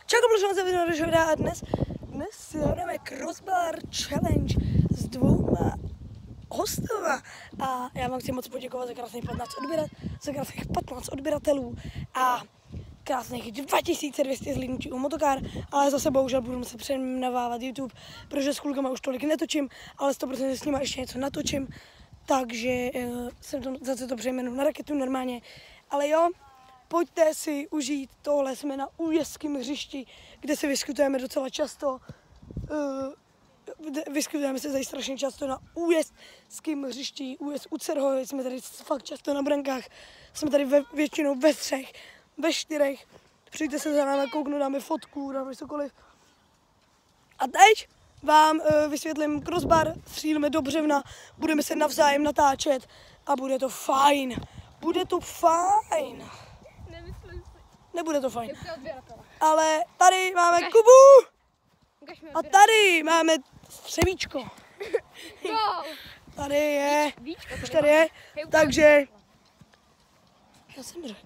Čau, možná za video a dnes si hrajeme Crossbar Challenge s dvouma hostama. A já vám chci moc poděkovat za krásných 15 odběratelů a krásných 2200 zlídnutí u Motokár, ale zase bohužel budu muset přejmenovávat YouTube, protože s klukama už tolik netočím, ale 100% s nima ještě něco natočím, takže zase to přejmenu na Raketu normálně, ale jo. Pojďte si užít tohle, jsme na Újezdském hřišti, kde se vyskytujeme docela často. Vyskytujeme se tady strašně často na Újezdském hřišti, Újezd u Cerhovy, jsme tady fakt často na brankách, jsme tady většinou ve 3, ve 4. Přijďte se za námi kouknout, dáme fotku, dáme cokoliv. A teď vám vysvětlím Crossbar, střílíme do břevna, budeme se navzájem natáčet a bude to fajn. Bude to fajn. Nebude to fajn. Ale tady máme Kubu a tady máme Střevíčko. Tady je, už tady je, takže já jsem řekl,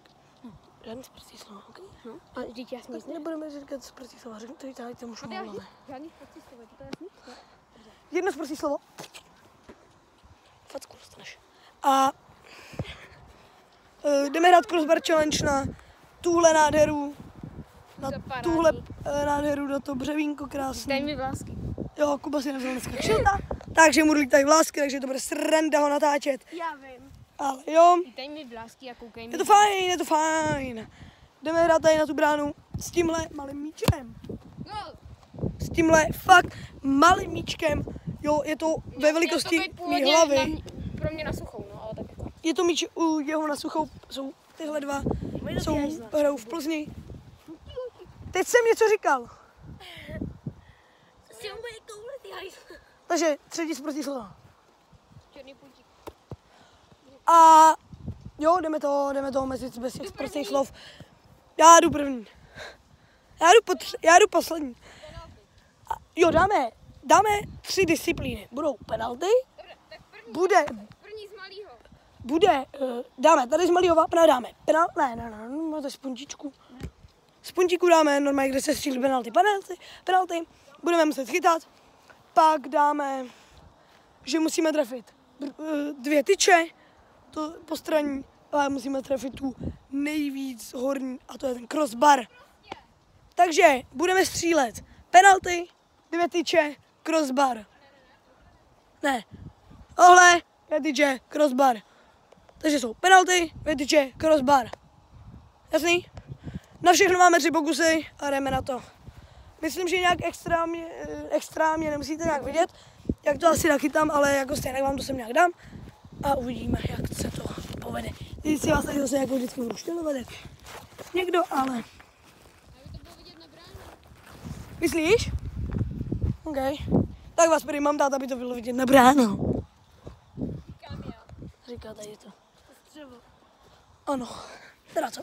žádný sprostý slova, ok? A vždyť jasně nic nebudeme říkat sprostý slova, řeknu to i tady tomu šumolové. Žádný sprostý slova, to je jasný? Jedno sprostý slovo. Facku dostaneš. A jdeme hrát Crossbar Challenge na tuhle nádheru, na to břevínko krásné. Dej mi vlásky. Jo, Kuba si nevzal dneska kšilta, takže mu lítají vlásky, takže to bude sranda ho natáčet. Já vím. Ale jo. Dej mi vlásky a koukej mi. Je to fajn. Jdeme hrát tady na tu bránu s tímhle malým míčem. Gol. S tímhle fakt malým míčkem. Jo, je to ve velikosti mý hlavy. Pro mě na suchou, no, ale tak jako. Je to míč u jeho na suchou, jsou tyhle dva, hrajou v Plzni. Teď jsem něco říkal. Takže třetí sprostý slovo. Černý puntík. A jo, jdeme to mezi bez těch sprostých slov. Já jdu první. Já jdu poslední. A jo, dáme 3 disciplíny. Budou penalty. Dobře, tak první z malýho. Dáme tady z malýho vápna, dáme penalty, ne, z puntíčku. Z puntíku dáme normálně, kde se střílí penalty, budeme muset chytat, pak dáme, že musíme trefit 2 tyče, to postranní, ale musíme trefit tu nejvíc horní, a to je ten crossbar. Takže budeme střílet penalty, 2 tyče, crossbar. Ne, tohle, 2 tyče, crossbar. Takže jsou penalty, 2 tyče, crossbar. Jasný? Na všechno máme 3 pokusy a jdeme na to. Myslím, že nějak extrémně nemusíte nějak vidět, jak to asi nachytám, ale jako stejně vám to sem nějak dám a uvidíme, jak se to povede. Teď si vás tady zase jako vždycky budu štělovat, jak někdo, ale... Aby to bylo vidět na bráně. Myslíš? OK. Tak vás prý mám dát, aby to bylo vidět na bránu. Říkám já. Říká tady to. Střevo. Ano. Teda co?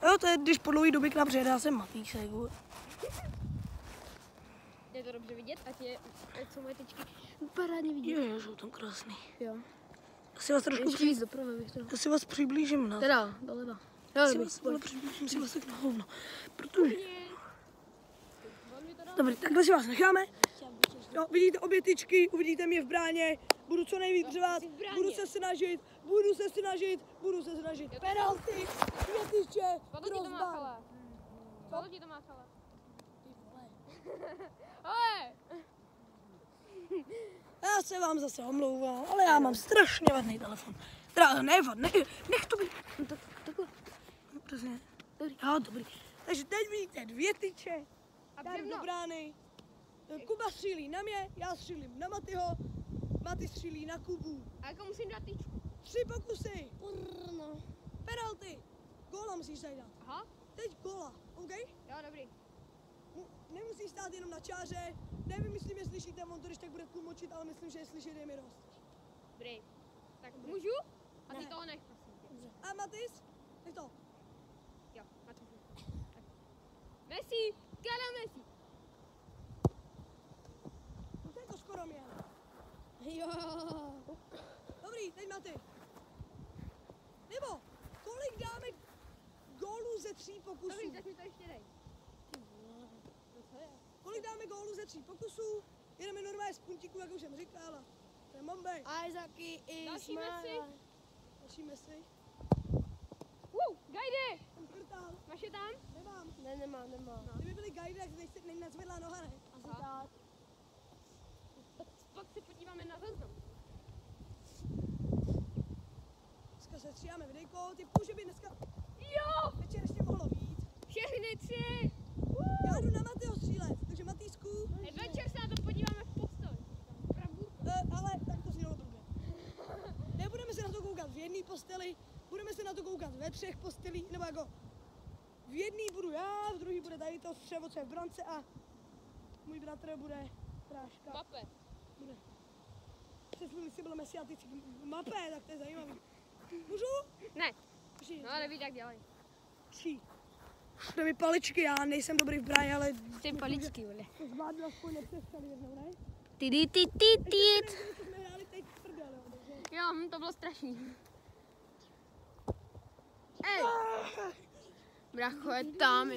Jo, to je, když po dlouhý době k nám přijede, já jsem Matýšek. Je to dobře vidět, ať jsou moje tyčky parádně vidět. Jo, jsou tam krásný. Jo. Asi vás trošku Ještě víc doprava bych to. Asi vás přiblížím na... Teda, doleva. Jo, Přiblížím si vás tak na hovno. Protože... Dobrý, takhle si vás necháme. Jo, vidíte obě tyčky, uvidíte mě v bráně. Budu co nejvíc řvát, budu se snažit. Penalty, 2 tyče, crossbar. Spadlo ti to máchala. Ale! Já se vám zase omlouvám, ale já mám strašně vadný telefon. Teda nech to být. Takhle. Přesně. Dobrý. Jo, dobrý. Takže teď vidíte 2 tyče. Já jdu do brány. Kuba střílí na mě, já střílím na Matyho. Maty střílí na Kubu. A jako musím dát tyčku? 3 pokusy. No. Penalty. Góla musíš tady dát. Aha. Teď góla, OK? Jo, dobrý. Nemusíš stát jenom na čáře. Nevím, jestli slyšíte, on to když tak bude tlumočit, ale myslím, že je slyšet je mi dost. Dobrý. Tak můžu? A ty toho nech, prosím tě. Dobře. A Matys? Nech to. Jo, Matys. Messi! Kala Messi! No to skoro měl. Jo. Dobrý, teď Maty. Nebo kolik dáme gólů ze 3 pokusů? Dobrý, tak mi to ještě dej. ze 3 pokusů. Jedeme normálně z puntíku, jak už jsem říkala. To je Mbappé. Isaacy i Další Messi. Další Messi. Gajdy! Jsem krtál. Máš je tam? Nemám. Ne, nemá. Kdyby byli guide, tak není nadzvedlá noha, ne? Asi Aha. tak. Pak se podíváme na záznam. Dneska se stříháme videjko, typu, že by dneska Jo! večer ještě mohlo být. Všechny 3! Já jdu na Matyho střílet, takže Matýsku, Večer se na to podíváme v posteli. ale tak to si jdou blbě. Nebudeme se na to koukat v jedné posteli, budeme se na to koukat ve 3 postelích, nebo jako v jedné budu já, v druhé bude tady to střevoce v brance a můj bratr bude práška. Mape. Bude. Přesně si bylo Messi a ty Mbappé, tak to je zajímavý. Můžu? Ne, Přijď. no ale víš, jak dělají. Přijď. Jde mi paličky, já nejsem dobrý v bráně, ale Ty paličky, vole. to zvládnu aspoň nepřestali jednou, ne? Ty. Ještě nevím, co jsme hráli teď v prdel, jo, takže... Jo, to bylo strašný. Ej! Bracho, je tam.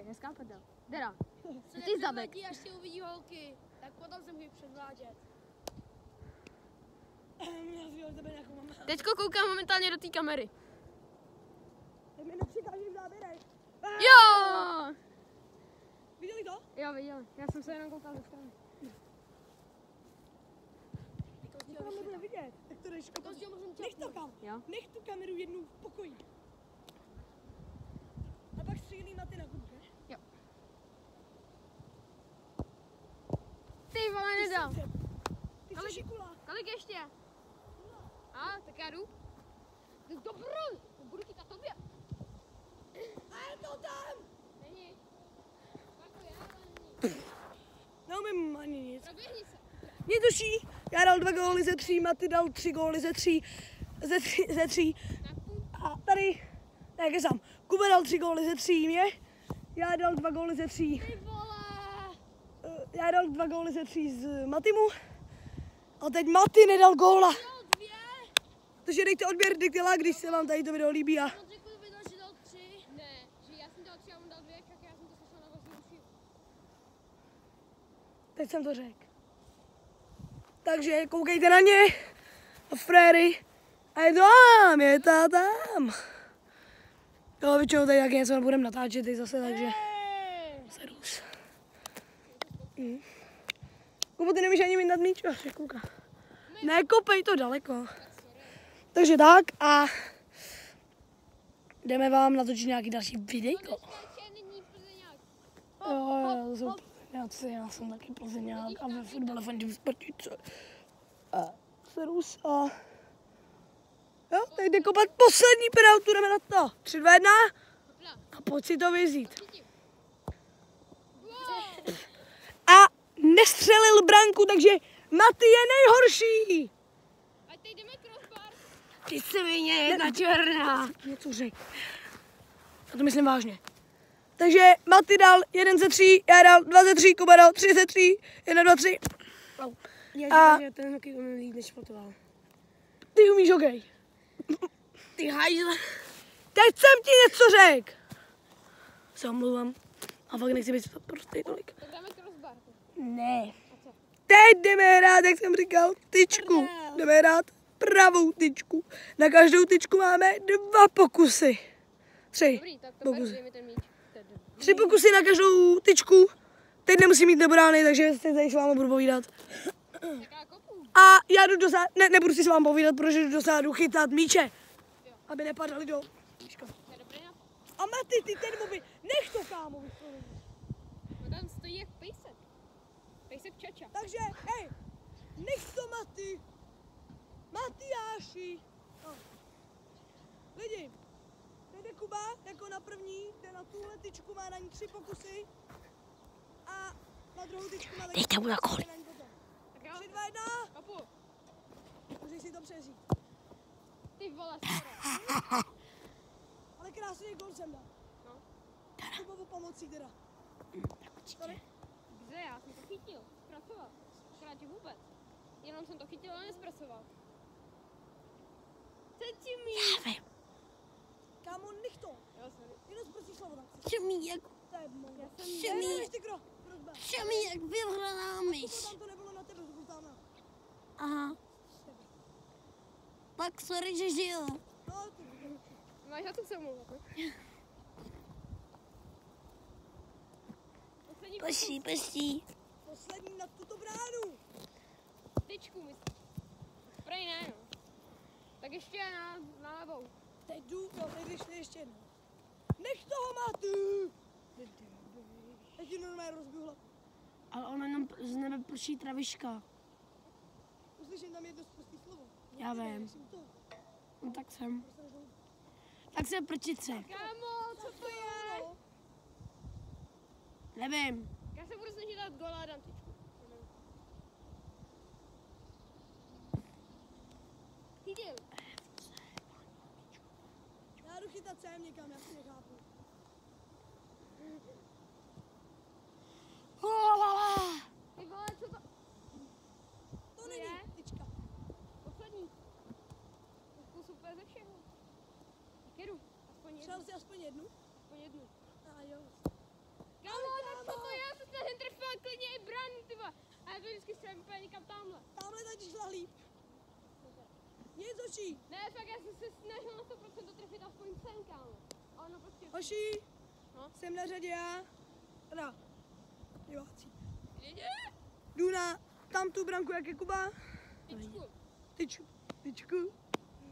Hezká prdel. Dera. Se Ty zadek. nepředvádí, až si uvidí holky, tak potom se může předvádět. Já si tebe nějakou mám. Teďko koukám momentálně do té kamery. Tak mi nepřikážeš v záběrech. Jo! Viděli to? Jo, viděl. Já jsem se jenom koukal do strany. To tam nebude vidět. Tak to jdeš. Nech to kam. Jo. Nech tu kameru jednu v pokoji. A pak střílí Maty na kubě. Jo. Ty vole, nedal. Ty Ale- jsi šikula. Kolik ještě? A, tak já jdu. Jdu do brun. Budu chytat tobě. A je to tam. Není. Jako já, ale není. Neumím ani nic. Proběhni se. Mě tuší. Já dal 2 góly ze 3, Maty dal 3 góly ze 3. Ze 3. Na půl. A tady, ne, kesám. Kuba dal 3 góly ze 3 mě. Já dal 2 góly ze 3. Ty vole. Já dal 2 góly ze 3 z Matymu. A teď Maty nedal góla. Jo, 2. Takže dejte odběr Dikela, když se vám tady to video líbí. A On řekl, že dal 3. Ne, že já jsem dal 3 a on dal 2, tak já jsem to slyšel na vlastní uši. teď jsem to řekl. Takže koukejte na ně. A fréry. A je to tam. Jo, většinou tady jak něco nebudeme natáčet teď zase, takže serus. Kubo, ty nemůžeš ani vyndat míč, až kouká. Nekopej to daleko. Takže tak a jdeme vám natočit nějaký další videjko. Ještě není Plzeňák. Jo, to jsou Plzeňáci, já jsem taky Plzeňák a ve fotbale fandím Spartice. A serus a... Jo, teď jde kopat poslední penaltu, jdeme na to. 3, 2, 1 Hopla. a pojď si to vyzít. Chytím. Wow. A nestřelil branku, takže Maty je nejhorší. A teď jdeme crossbar. Ty se mi jedna černá. Něco řek. Já to myslím vážně. Takže Maty dal 1 ze 3, já dal 2 ze 3, Kuba dal 3 ze 3, 1, 2, 3. A ten hokej umím líp než fotoval. ty umíš hokej. Ty hajzle. Teď jsem ti něco řekl. Se omluvám. A fakt nechci být prostě tolik. Tak dáme crossbar. Ne. Teď jdeme hrát, jak jsem říkal, tyčku. Jdeme hrát pravou tyčku. Na každou tyčku máme 2 pokusy. 3 Dobrý, tak to pokusy. dej mi ten míč. 3 pokusy na každou tyčku. Teď nemusím mít nebrány, takže se tady s váma budu povídat. Tak já kopu. A já jdu do zádu, ne, nebudu si s vámi povídat, protože jdu do zádu chytat míče. Aby nepadaly do... To je dobrý nápad. A Maty, ty ten mobil, nech to kámo. No tam stojí jak pejsek. Pejsek čača. Takže, hej, nech to Maty. Matyáši. No. Lidi, teď jde Kuba jako na první, jde na tuhle tyčku, má na ní 3 pokusy. A na druhou tyčku má taky 3 pokusy. Tak já 3, 2, 1. kopu. Můžeš si to přežít. Ty vole, skoro. Ale krásný gol jsem dal. No. Kubovu pomocí teda. Sorry. Kde? Já jsem to chytil. Zpracoval. Akorát že vůbec. Jenom jsem to chytil a nespracoval. Centimetr. Kámo, nech to. Jo, sorry. Jenom zprostý slovo tam. Čemí, jak To je moc. Já jsem Ne, ne, ty kro. Všemi jak vyhraná myš. Tam to nebylo na tebe, to byl tamhle. Aha. Tak sorry, že žiju. No, to Máš na to se omlouvat, ne? Poslední Poští. poslední na tuto bránu. tyčku, myslím. Prej ne, no. Tak ještě na levou. Teď jdu, jo, teď jdeš ještě jednou. Nech toho Matu! Teď ti normálně rozbiju hlavu. Ale ono jenom z nebe prší traviška. Uslyším tam jedno prostý slovo. Já vím. Jsem to. No tak jsem. Tak jsem prčice. Kámo, co to je? No. Nevím. Já se budu snažit dát gola a dám tyčku. Chytil. Já jdu chytat sem někam, já si nechápu. Ty vole, co to? To není je? tyčka. Poslední. Kus úplně ze všeho. Tak jedu. Aspoň jednu. Šel jsi aspoň jednu? Aspoň jednu. A jo. Kámo, tak co to je? Já jsem se trefila klidně i bránu, ty vole. A já to vždycky střelím úplně někam tamhle. Tamhle tady šla líp. Nic očí. Ne, fakt, já jsem se snažil na 100% to trefit aspoň sem, kámo. A ono prostě... Hoši, No. jsem na řadě já. Teda, diváci. Jde? Jdu na tam tu branku, jak je Kuba. Tyčku. Tyčku.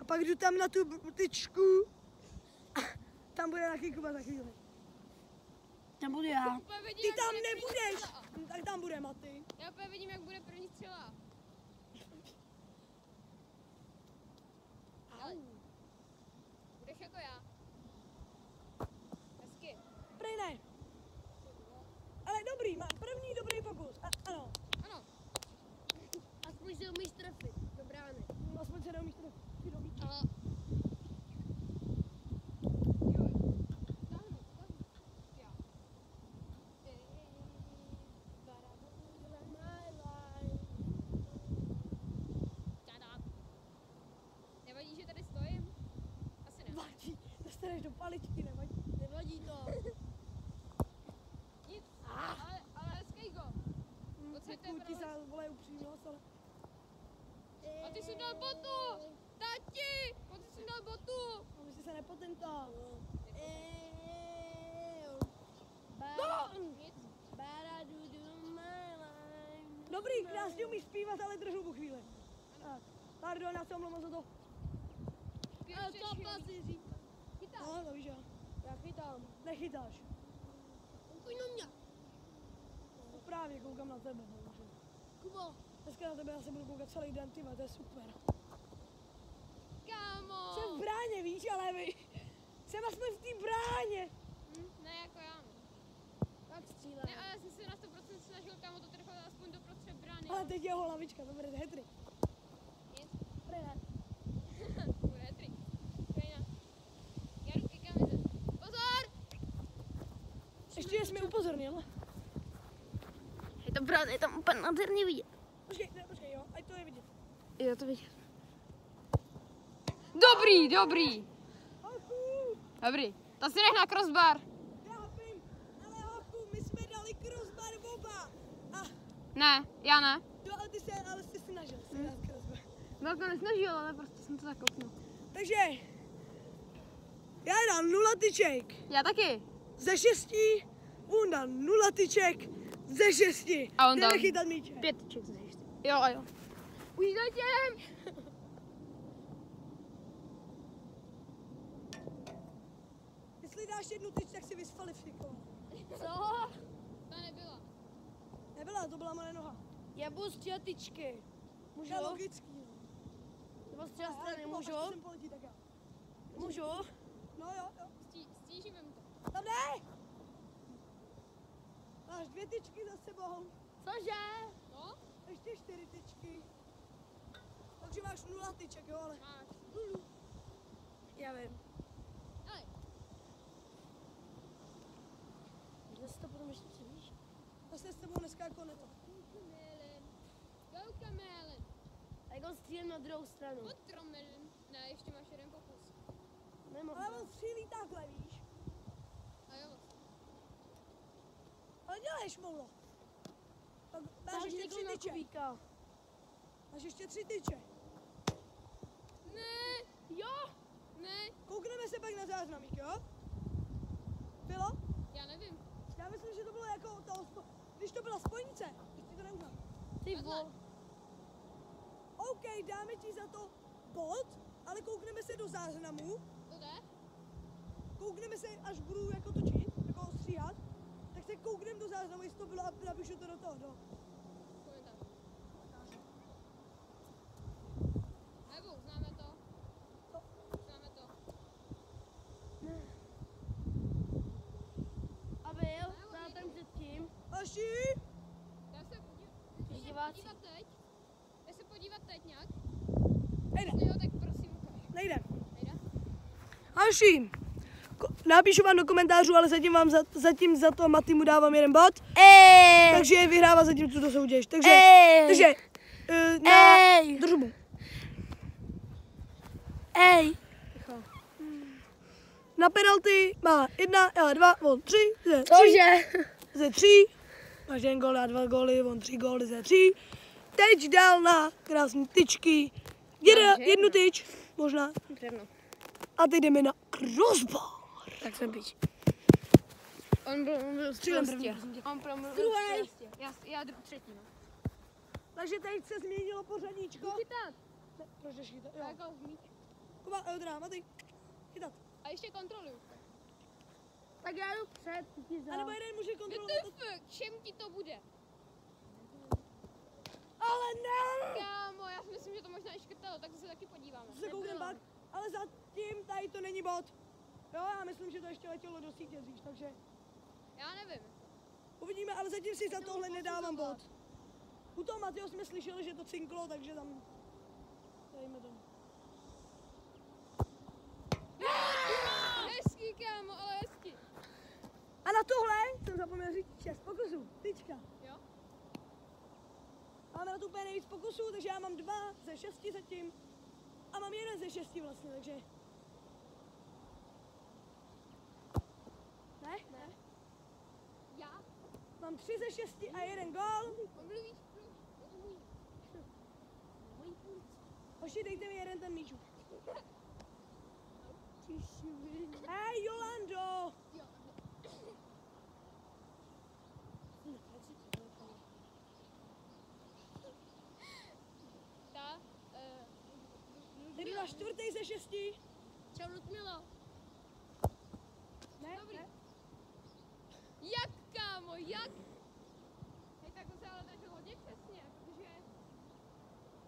A pak jdu tam na tu tyčku. A tam bude taky Kuba za chvíli. Tam budu já. Úplně vidím, Ty jak tam bude první nebudeš. střela. Tak tam bude Maty. Já úplně vidím, jak bude první střela. Ale. Budeš jako já. Hezky. Prej ne. Ale dobrý, má první dobrý pokus. Ano. Ano. Aspoň se umíš trefit. Do brány. Aspoň se neumíš trefit do míče. Ale... Jo. Táhnu. Já. Tada. Nevadí, že tady stojím? Asi ne. Vadí. Dostaneš do paličky, nevadí. Nevadí to. Nic. Ale hezký go. Pocďte, Děkuji ti brale. za vole upřímnost, ale... A ty jsi dal botu! Tati! Pojď jsi dal botu! Ale jsi se nepotental. No! Nic. Dobrý, krásně umíš zpívat, ale držu po chvíli. Tak, pardon, já se omlouvám za to. Ale to pasy říká. Chytá. No, to víš, jo. Já chytám. Nechytáš. Kuj na mě. No, právě koukám na tebe, bohužel. Kubo. Dneska na tebe já se budu koukat celý den, ty vole, to je super. Kámo! Jsem v bráně, víš, ale vy... Jsem aspoň v té bráně. Ne jako já. No. Tak střílej. Ne, ale já jsem se na 100% snažil, kámo, to trefat aspoň do prostřed brány. Ale teď je hlavička, to bude hetrik. Nic. Ne. Bude hetrik. Krajina. Já jdu ke kamize. Pozor! Ještě jsi mi upozornil. Je to pravda, je tam úplně nádherně vidět. Počkej, jo, ať to je vidět. Je to vidět. Dobrý. Hochu, Dobrý. To si nech na crossbar. trápím, ale hochu, my jsme dali crossbar oba. A, Ne, já ne. jo, ale jsi snažil si dát crossbar. Velko nesnažil, ale prostě jsem to tak kouknul. Takže, já dám 0 tyček Já taky. ze 6, on dá 0 tyček ze 6. A on dal Jdeme chytat míče. 5 tyček ze 6. Jo. Už zatím. Jestli dáš jednu tyč, tak si vysfalifikoval. Co? To nebyla. Nebyla, to byla moje noha. Já budu střílet tyčky. To je logický, no. Nebo střílet strany, Kuba, můžu? až sem poletí, tak já. Můžu? No jo. Stížíme mu to. Tam ne! Máš 2 tyčky za sebou, Cože? No? ještě 4 tyčky. Takže máš 0 tyček, jo, ale... Máš. Já vím. Ale. Kde si to potom ještě přivíš? Zase s tebou dneska jako neto. Go Kamelen. A jak ho střílím na druhou stranu? Potromelin. Ne, ještě máš jeden pokus. Nemohu. Ale on střílí takhle, víš? A jo. Ale dělej šmoulo. Tak máš Dáš ještě někoho 3 na tyče. kubíka. Máš ještě 3 tyče. Ne, Jo, ne, Koukneme se pak na záznamík, jo? Bylo? já nevím. Já myslím, že to bylo jako to, když to byla spojnice. Když ti to neuznal. ty Takhle. vole. OK, dáme ti za to bod, ale koukneme se do záznamu. To jde? Koukneme se, až budu jako točit, jako stříhat, tak se koukneme do záznamu, jestli to bylo a napíšu to do toho, do. Komentář. Nebo známe to. Co? Známe to. A byl, zátem předtím. Aši! Dá se Diváci. podívat teď? Dá se podívat teď nějak? Nejde, Jestli jo, tak prosím ukaž. nejde. Nejde? Aši! Napíšu vám do komentářů, ale zatím za to Matymu dávám 1 bod. Takže vyhrává zatím tuto soutěž. Takže na držbu. Na penalty má 1, ale 2, on 3, ze 3. Máš 1 gól a 2 góly, on 3 góly ze 3. Teď dal na krásný tyčky. Jednu tyč, možná. Břevno. A teď jdeme na crossbar. Tak jsem pič. On byl Střílem prostě. první, prosím tě. On promluvil Druhej. prostě. Já třetí, no. Takže teď se změnilo pořadíčko. Chytat. Ne, proč jdeš chytat? Jo. Jako míč. Kuba, teda, Maty. Chytat. A ještě kontroluju. Tak já jdu před, ty ti A nebo jeden může kontrolovat. WTF, čem ti to bude? Ale ne! Kámo, já si myslím, že to možná i škrtalo, tak se taky podíváme. To se koukneme pak. Ale zatím tady to není bod. Jo, já myslím, že to ještě letělo do sítě dřív, takže Já nevím. uvidíme, ale zatím si za tohle nedávám bod. U toho Matyho jsme slyšeli, že to cinklo, takže tam dejme to. Hezký, kámo, ale hezký. A na tohle jsem zapomněl říct 6 pokusů. Tyčka. Jo? Máme na to úplně nejvíc pokusů, takže já mám 2 ze 6 zatím. A mám 1 ze 6 vlastně, takže... Ne? Ne. Já? Mám 3 ze 6 a 1 gól. Mluvíš? Hoši, dejte mi jeden ten míčuk. Hej, Jolando! Ta, Jdu na 4 ze 6. Čau, Ludmilo. Ne, Dobrý. ne. jak, kámo, jak? Hej, tak to se ale držel hodně přesně, protože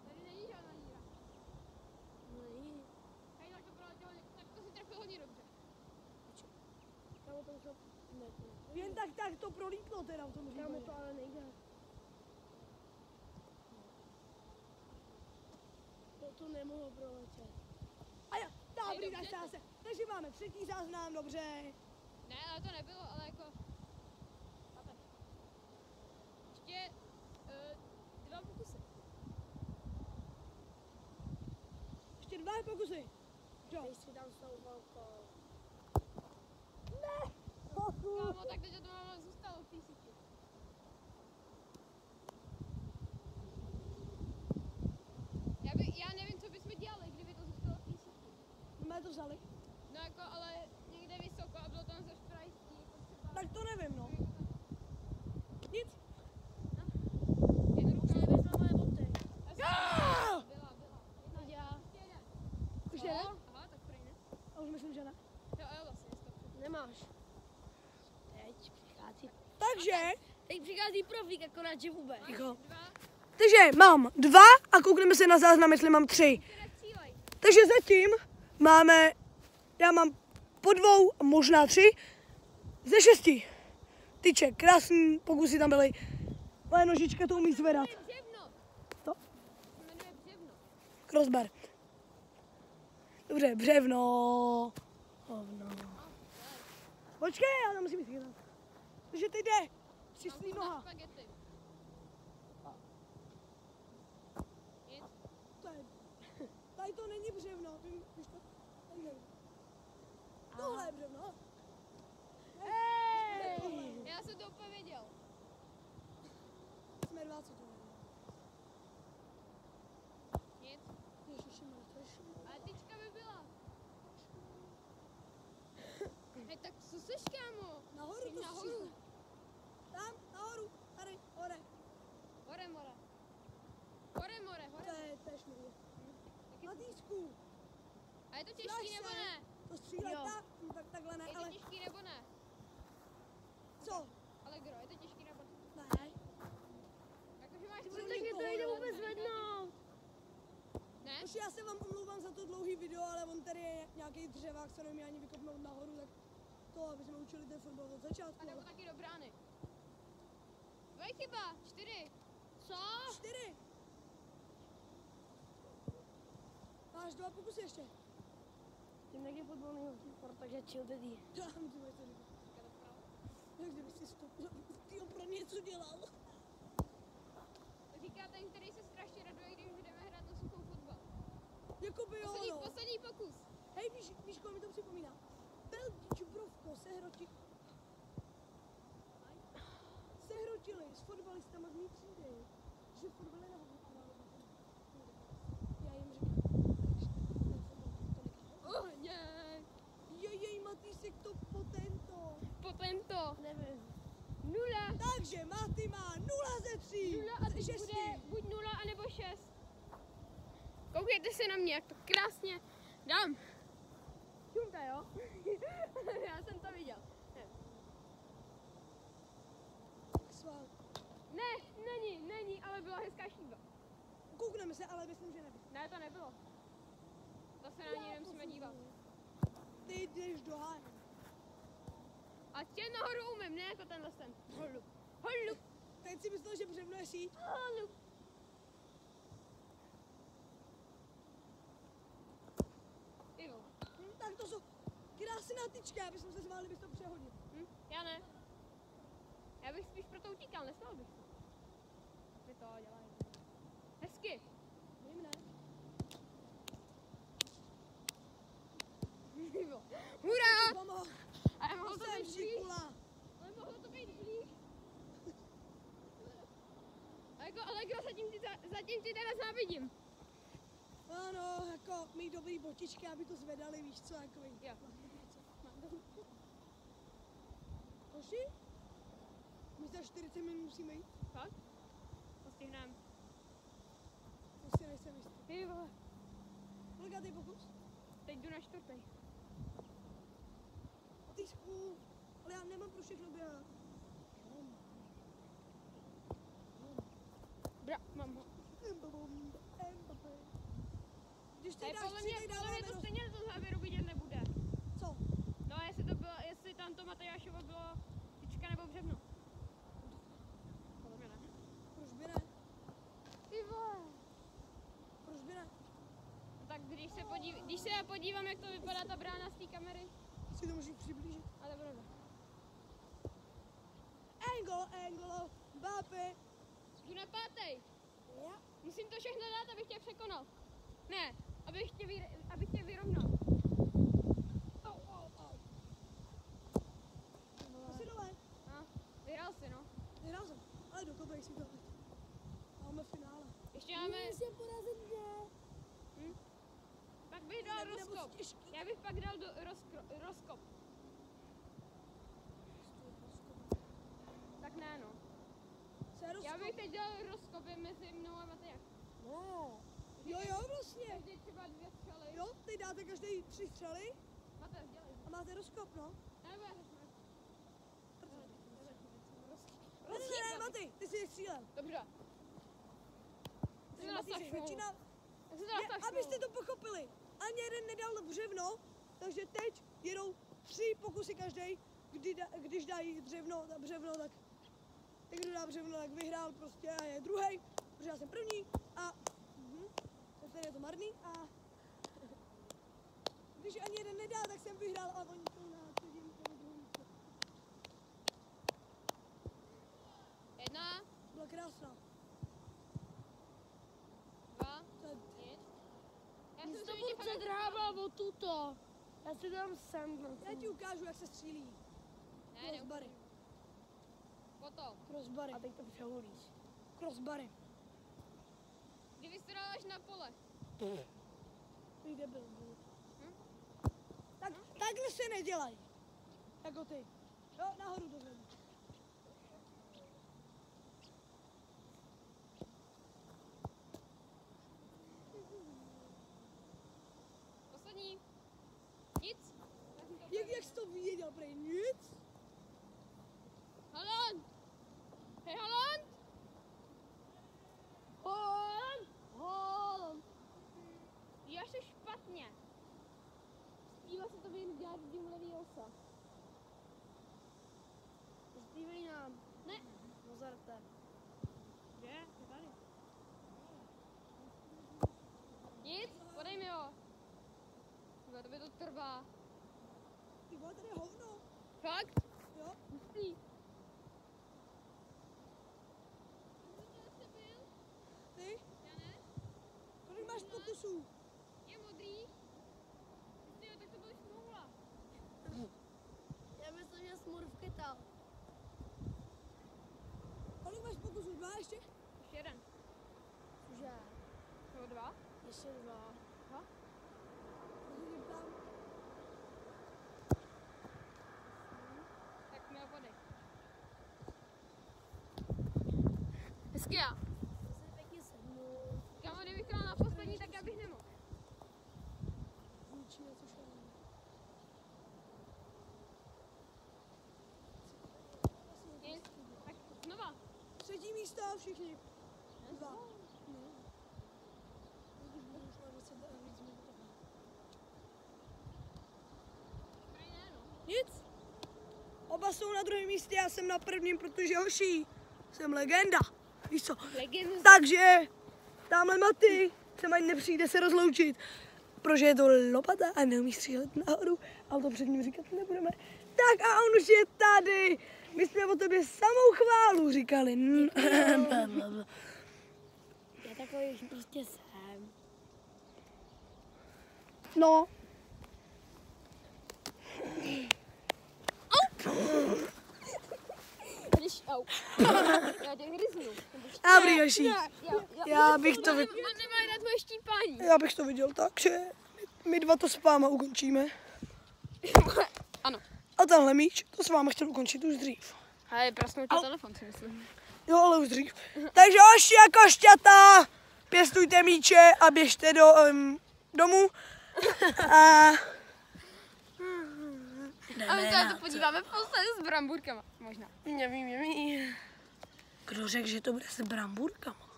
tady není žádná díra. Hej, tak to proletělo, tak to si trefil hodně dobře. Kámo, to už ne. Jen tak to prolítlo teda v tom Kámo, případě. to ale nejde. To nemohlo proletět. A jo, dobrý, Hej, tak dobře. se. Takže máme 3. záznam, dobře. Ne, ale to nebylo, ale jako... Chápeš? Ještě 2 pokusy. Ještě 2 pokusy. Jo. Teď si dám s tou velkou. Ne! Kámo, tak teď to máme zůstalo v té síti. Já nevím, co bychom dělali, kdyby to zůstalo v té síti. Jsme to vzali. No jako, ale někde vysoko a bylo tam ze šprajstí, potřeba... Tak to nevím, no. Nic. Jednoduchá Chtěli bys na moje boty. Byla. Tak já. Ještě jeden. Už jeden? Aha, tak prý ne. A už myslím, že ne. Jo, vlastně, 100%. Nemáš. Teď přichází. Takže, Teď přichází profík, akorát, že vůbec. ticho. 2, Takže mám 2 a koukneme se na záznam, jestli mám 3. které střílej. Takže zatím máme, já mám po 2, možná 3, ze 6. Tyček, krásný pokusy tam byly. Moje nožička to umí zvedat. Břevno. To? Se jmenuje břevno. Crossbar. Dobře, břevno. Hovno. Počkej, já tam musím jít chytat. Takže teď jde. Čistý noha. Spagety. Nic. To je, tady to není břevno. Víš to? Tady není. Tohle je břevno. Já jsem to úplně věděl. Jsme co to je? Nic. Ježišimar, to je šumou. Ale tyčka by byla. Hej, tak co seš, kámo? Nahoru Jsi to nahoru. stříhne. Tam, nahoru, tady, hore. Hore, more. Hore, more, hore. To je šmrně. Taky Matýsku, a je to těžký nebo ne? to střílej Jo. tak, tak takhle ne, Je to ale těžký nebo ne? co? Allegro, je to těžký nebo ne? Ne, Jakože máš Ty pocit, vole, že to jde jde vůbec zvednout. Ne? Už já se vám omlouvám za to dlouhý video, ale on tady je nějaký dřevák, co nemí ani vykopnout nahoru, tak to, aby jsme učili ten fotbal od začátku. A nebo taky do brány. Tvoje chyba, 4. Co? 4. Máš 2 pokusy ještě. Tím taky fotbal nejhorší sport, takže chill daddy. Tam ty máš to říkat. Jak kdyby si ty pro něco dělal. To říká ten, který se strašně raduje, když jdeme hrát na suchou fotbal. Jakoby jo, no. Poslední pokus. Hej, víš, koho mi to připomíná? Belgič Brovko sehrotili s fotbalistama z mý třídy, že fotbal je na hovno. Já jim říkám, Ne. jej, Matýsek to potento. Nevím. 0. Takže Maty má 0 ze 3. 0 a teď bude buď 0 anebo 6. Koukejte se na mě, jak to krásně dám. Čumka, jo? Já jsem to viděl. Sval. Ne, není, ale byla hezká šíba. Koukneme se, ale myslím, že nebyl. Ne, to nebylo. To se na ní nemusíme dívat. Ty jdeš do háje. A tě nahoru umím, ne jako tenhle ten. Holu. Teď si myslel, že břevno je síť. Holu. Ivo. Tak to jsou krásná tyčka, aby jsme se zváli, bys to přehodil. Já ne. Já bych spíš proto utíkal, nestal bych to. Vy to dělají. Hezky. Vím, ne? Ivo. Hurá! Pomohl. Ale mohlo to Jsem být blíž. šikula. Ale mohlo to být blíž. A jako Allegro, zatím ti teda závidím. Ano, jako mít dobrý botičky, aby to zvedali, víš co, jako Jo. Hoši? My za 40 minut musíme jít. Tak? To stihneme. To si nejsem jistý. Ty vole. Kolikátý pokus? Teď jdu na 4. Matýsku, ale já nemám pro všechno běhat. Bra, mám ho. Mbappé. Když ty Hej, dáš podle 3, mě tak to dáváme stejně do závěru vidět nebude. Co? No, jestli tam to Matejášovo bylo tyčka nebo břevno. Podle mě ne. Proč by ne? Ty vole. Proč by ne? No tak když se já podívám, jak to vypadá ta brána z té kamery, Si to můžeš přiblížit. ale pravda. Angolo, Mbappé. Jdu na 5. Já? Musím to všechno dát, abych tě překonal. Ne, abych tě vyrovnal. Au. Asi dole. No, vyhrál jsi, no. Nehrál jsem, ale dokopej si to. Máme finále. Ještě máme... Musím porazit mě. Pak bych dal Nebude moc rozkop. těžký. Já bych pak dal do rozkop. Tak ne, no. Já bych teď dal rozkopy mezi mnou a Matyáš. No. Jo, vlastně. Každý třeba 2 střely. Jo, teď dáte každý 3 střely Matyáš, dělej. a máte rozkop, no. Nebo já řeknu. Ne, Maty, ty jsi střílel. Dobře. Takže Matýsek začíná. Tak se to nastav Abyste to pochopili, ani jeden nedal břevno, takže teď jedou 3 pokusy každý. Když dají břevno, tak kdo dá břevno, tak vyhrál prostě a je druhý, protože já jsem první a tady je to marný a když ani jeden nedá, tak jsem vyhrál a oni to náhodím. 1, Byla krásná. 2, To je, nic. Já Mě jsem to si furt zadrábá o tuto. Já si dám sem. já ti ukážu, jak se střílí. Ne, Crossbary. Potom. Crossbary. A teď to přeholíš. crossbary. Kdy vystřelal až na pole. Ty debil. Tak, takhle se nedělají. Jako ty. Jo, nahoru to zvedni. Poslední. Nic. Jak jsi to viděl, prej? Nic? Haaland! Hej, Haaland! Haaland! Haaland! Děláš to špatně. Zpívá se to jen dělat tím levý osa. Zpívej nám. Ne. Mozarte. Kde? Je tady. Nic, podej mi ho. Za tobě to trvá. Ty vole, tady je hovno. Fakt? Jo? Hustý. Ty? Já ne? Kolik máš pokusů? Je modrý? Ty jo, tak to byl smůla. Já myslím, že Smurf kytal. Kolik máš pokusů? 2 ještě? Ještě jeden. Cože? Nebo 2? Ještě 2. Tak mi ho podej. Hezky já. To se pěkně sednu. Kamo, kdybych dal na poslední, tak já bych nemohl. Zničí něco špatného. Nic. Tak znova. 3. místo všichni. 2. Tady ne, no. Nic. Oba jsou na druhém místě, já jsem na prvním, protože hoší. Jsem legenda. Víš co? Legenda. Takže tamhle Maty se ani nepřijde se rozloučit, protože je to lopata a neumí střílet nahoru, ale to před ním říkat nebudeme. Tak a on už je tady. My jsme o tobě samou chválu říkali. Já takový už prostě jsem. No, Když, au. Já tě hryznu. dobrý hoší. Já bych to viděl. Nemá na tvoje štípání. Já bych to viděl tak, že my dva to s váma ukončíme. Ano. A tenhle míč, to s váma chtěl ukončit už dřív. Ale prasnul tě telefon, si myslím. Jo, ale už dřív. Takže hoši a košťata, pěstujte míče a běžte do domů. A A my se na to podíváme posledně s bramburkama. Možná. nevím. Kdo řekl, že to bude s bramburkama?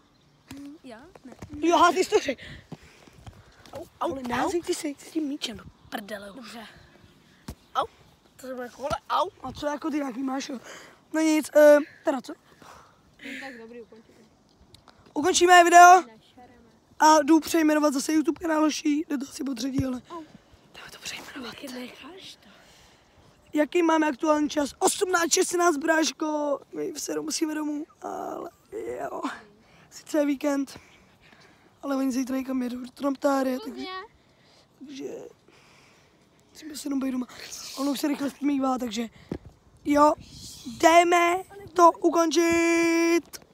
Já? Ne. Jo, ty jsi to řekl. Ale názej ty se s tím míčem do prdele. Dobře. To se bude kole. Au. A co jako ty jaký máš? Jo? No nic, teda co? Tak dobrý, ukončíme. Ukončíme video a jdu přejmenovat zase YouTube kanál hoší, jde to asi po třetí, ale jdeme to přejmenovat. Necháš to. Jaký máme aktuální čas? 18:16, bráško. My v 7 musíme domů, ale jo. Sice je víkend, ale oni zítra někam jedou do Tromtáry, takže musíme se jenom být doma. On už se rychle stmívá, takže jo, jdeme to ukončit.